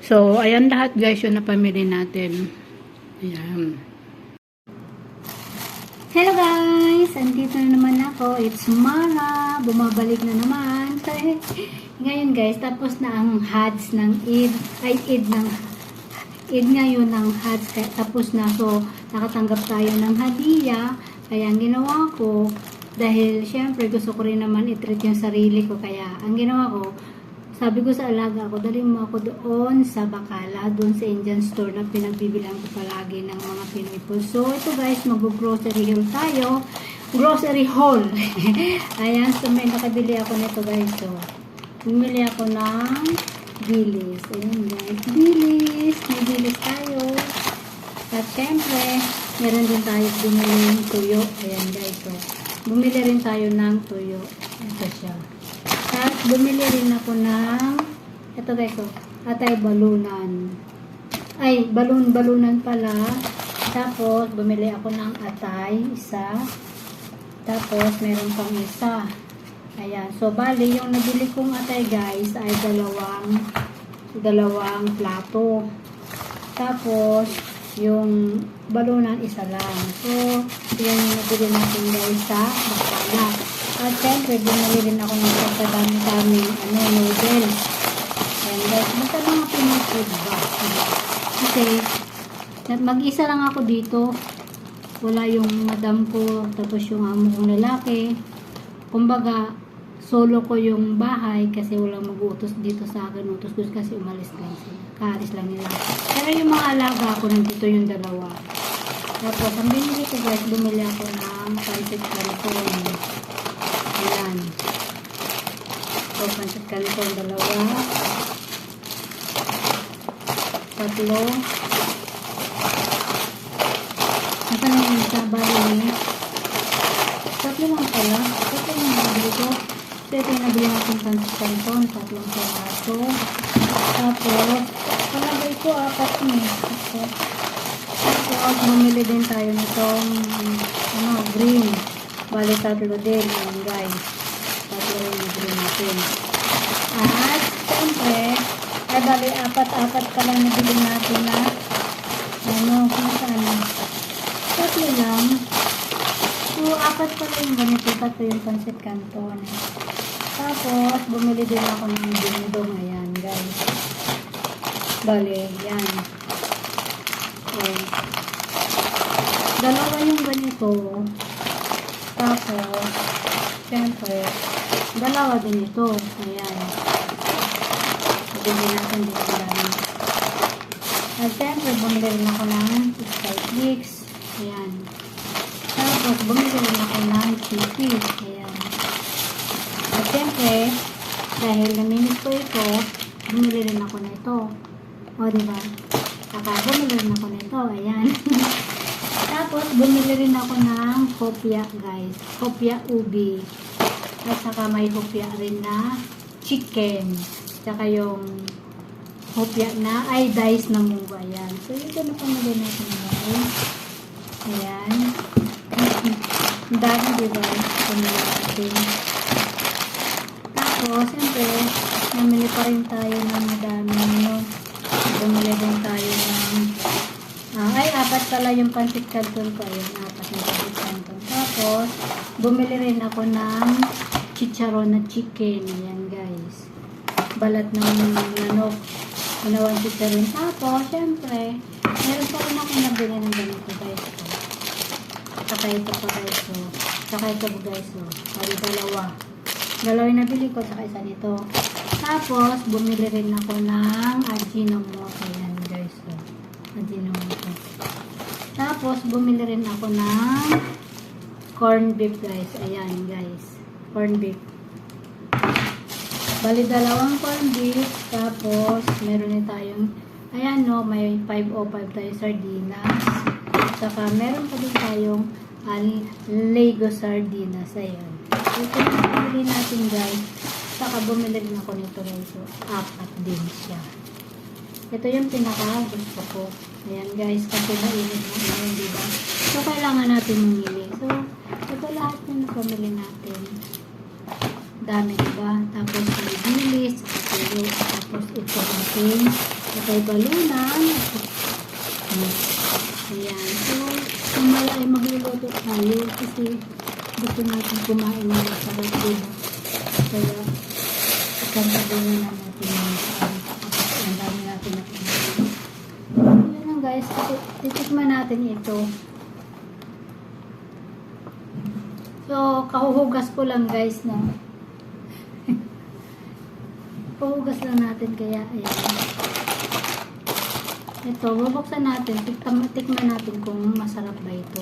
So, ayan lahat guys yung napamili natin. Ayan. Hello guys! Andito na naman ako. It's Mara. Bumabalik na naman. Ngayon guys, tapos na ang HADS ng Eid. Ay, Eid ngayon ng HADS. Tapos na. So, nakatanggap tayo ng hadiah. Kaya ang ginawa ko, dahil syempre gusto ko rin naman i-treat yung sarili ko. Kaya ang ginawa ko, sabi ko sa alaga ko, dali mo ako doon sa Bacala, doon sa Indian store na pinagbibilang ko palagi ng mga Pinoy food. So, ito guys, mag-grocery haul tayo. Grocery haul. Ayan, so may nakabili ako nito guys. So, bumili ako ng bilis. Ayan guys, bilis. May bilis tayo. At syempre, meron din tayo bumili ng tuyo. Ayan guys, so, bumili rin tayo ng tuyo. Ito siya. At bumili rin ako ng ito guys, oh, atay balunan. Ay, balunan pala. Tapos, bumili ako ng atay, isa. Tapos, meron pang isa. Ayan. So, bali, yung nabili kong atay guys, ay dalawang plato. Tapos, yung balunan, isa lang. So, yan yung nabili natin guys sa Bacala. At syempre, binili rin ako ng pagkadami-daming noodles. Ayan guys, basta mga Pinoy food ba? Kasi, mag-isa lang ako dito. Wala yung madam ko, tapos yung amo kong lalaki. Kumbaga, solo ko yung bahay kasi walang mag-uutos dito sa akin. Utos ko kasi umalis lang sila. Kaalis lang nila. Pero yung mga alaga ko, nandito yung dalawa. Tapos, ang binili ko guys, bumili ako ng pancit canton. Ayan. So, pancit canton, dalawa. Tatlo. Ito na yung isa, bali. Tatlo lang pala. Tatlo yung nabili ko. So, ito yung nabili natin pancit canton. Tatlong piraso. Tapos, palagay ko, apat ni. Tapos, bumili din tayo nitong green. Bali, tatlo din. Ayan, guys. Tatlo rin yung green natin. At, siyempre, ay bali, apat pa lang nabili natin na kung saan. Tatlo lang. So, apat pa lang yung ganito. Tatlo yung pancit canton. Tapos, bumili din ako ng dinidong. Ayan, guys. Bali, yan. Okay. Dalawa yung ganito. Tapos, syempre, dalawa din ito. Ayan. Bumili natin dito lang. At syempre, bumili rin ako ng Skyflix. Ayan. Tapos, bumili rin ako ng chickpeas. Ayan. At syempre, dahil naminis ko ito, bumili rin ako nito. O, diba? Saka, bumili rin ako nito. Ayan. Tapos, bumili rin ako ng hopya, guys. Hopya ubi. At saka may hopya rin na chicken. Saka yung hopya na, ay, dice na munggo. Ayan. So, ito na pamili natin, guys. Ayan. Ang dami, diba? Pamili natin. Tapos, siyempre, namili pa rin tayo ng madami. Bumili din tayo ng ay, apat pala yung pancit canton ko. Ayan, apat na pancit canton. Tapos, bumili rin ako ng chicharon na chicken. Ayan, guys. Balat ng manok. Ginawang chicharon. Tapos, syempre, meron pa rin akong nabili ng ganito, guys. Saka ito pa, guys. Saka ito po, guys. Pari dalawa. Dalawa yung nabili ko, saka isa nito. Tapos, bumili rin ako ng Ajinomoto. Ayan, guys. Ajinomoto. Tapos, bumili rin ako ng corn beef, guys. Ayan, guys. Corn beef. Bali, dalawang corn beef. Tapos, meron din tayong, ayan, no, may 505 tayo sardinas. Saka, meron pa din tayong Lego sardinas. Ayan. Ito yung bumili natin, guys. Saka, bumili rin ako nito, guys. So, apat din siya. Ito yung pinaka gusto ko. Ayan guys, kasi mainit na ngayon, diba? So, kailangan natin mamili. So, ito lahat yung napamili natin. Dami, diba? Tapos, may bilis, tuyo. Tapos ito natin patay balunan. Ayan. So, kumaya ay magluluto tayo kasi gusto natin kumain ng masarap din. Kaya, ikantabunan na natin yung ang dami natin na kumain. Ayan lang guys, titikman natin ito. So, kahuhugas ko lang guys, no? Kahuhugas lang natin, kaya ayan. Ito, bubuksan natin, tikman natin kung masarap ba ito.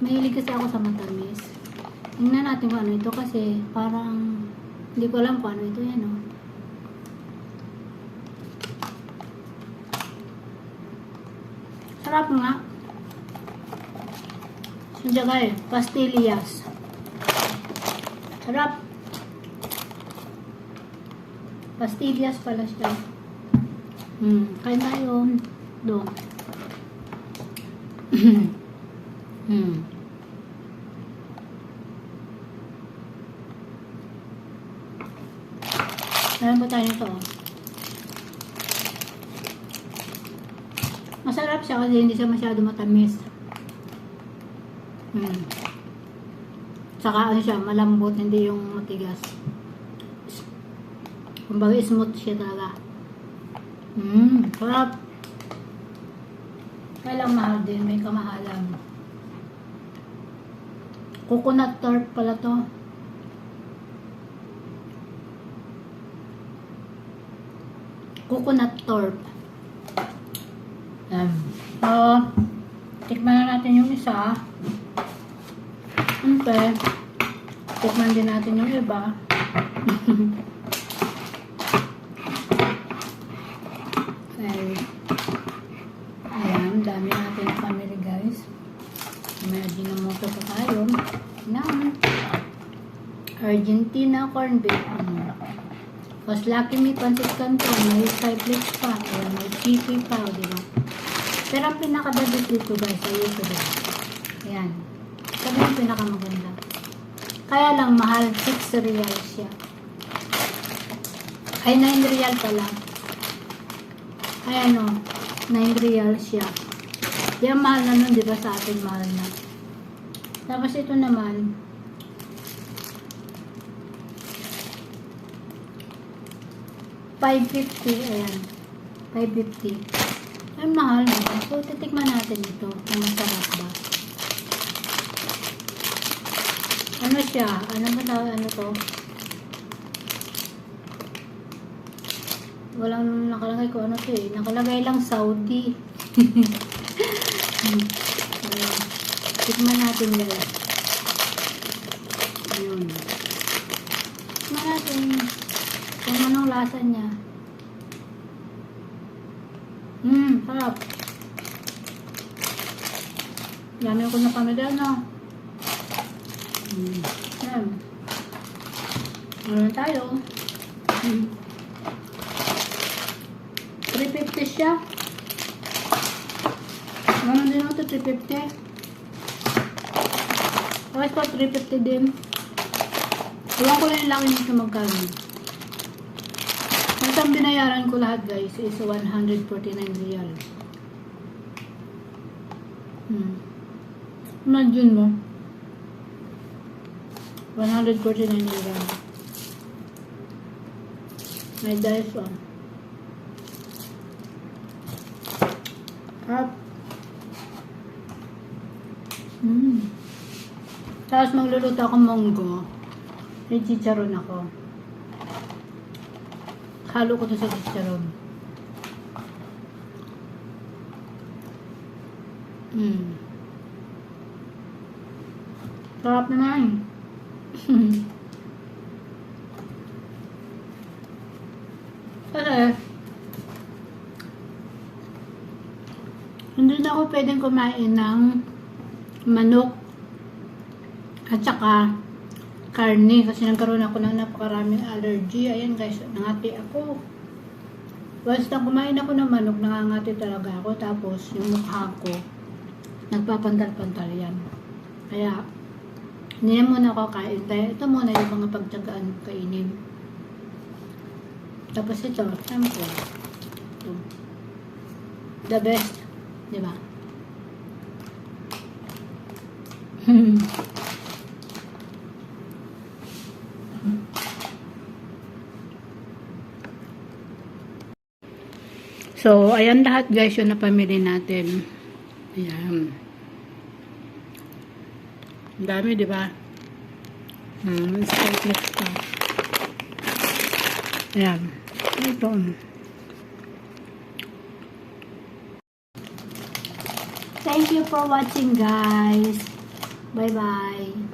Mahilig kasi ako sa matamis. Tingnan natin kung ano ito kasi parang hindi ko alam kung ano ito yan, no? Sarap nga. Sinjagay, pastillas. Sarap. Pastillas pala siya. Kain tayo. Doon. Meron ba tayo nito? Masarap siya kasi hindi siya masyado matamis. Saka ano siya, malambot, hindi yung matigas. Kumbaga smooth siya talaga. Sarap. Kaya lang mahal din, may kamahalan. Coconut tart pala to. Coconut tart. So, tikman na natin yung isa. Okay. Tikman din natin yung iba. Okay. Ayan, dami natin yung family guys. May Ajinomoto pa tayo. Ayan. Argentina corn beef. Mas laki may pancit canton, may cyclic pa, may chippy pa, diba? Pero ang pinaka-best dito guys, ay ito diba? Ayan. Sabi yung pinakamaganda. Kaya lang mahal, 6 real siya. Ay, 9 real pala. Ayan o, 9 real siya. Yan mahal na nun, diba sa atin mahal na. Tapos ito naman, $5.50, ayan. $5.50. Ay, mahal na. So, titikman natin ito kung masarap ba. Ano siya? Ano ba tawag? Ano to? Walang nakalagay ko ano to eh. Nakalagay lang Saudi. Ayan. Tikman natin guys. Ayun. Tikman natin kung anong lasa niya. Sarap. Dami ako na pamilya, no? Ayan. Ano tayo? 350 siya. Ano din ito? 350. Okay po, 350 din. Iwan ko lang yung laki nito magkano. Ang binayaran ko lahat guys is 149 real. Imagine mo. 149 real. May dice on. Up. Tapos magluluto ako monggo. May chicharon ako. Halo ko to sa chicharon. Sarap naman. Kasi hindi na ako pwedeng kumain ng manok at saka karne kasi nagkaroon ako ng napakaraming allergy. Ayan guys, nangati ako. Basta kumain ako ng manok, nangangati talaga ako. Tapos yung mukha ko, nagpapantal-pantal yan. Kaya, hindi na muna ako kain. Ito muna yung mga pagtsagaan kainin. Tapos ito, syempre. Ito. The best. Di ba? So, ayan lahat guys yung napamili natin. Ayan. Ang dami, di ba? Let's start next pa. Ayan. Ito. Thank you for watching, guys. Bye-bye.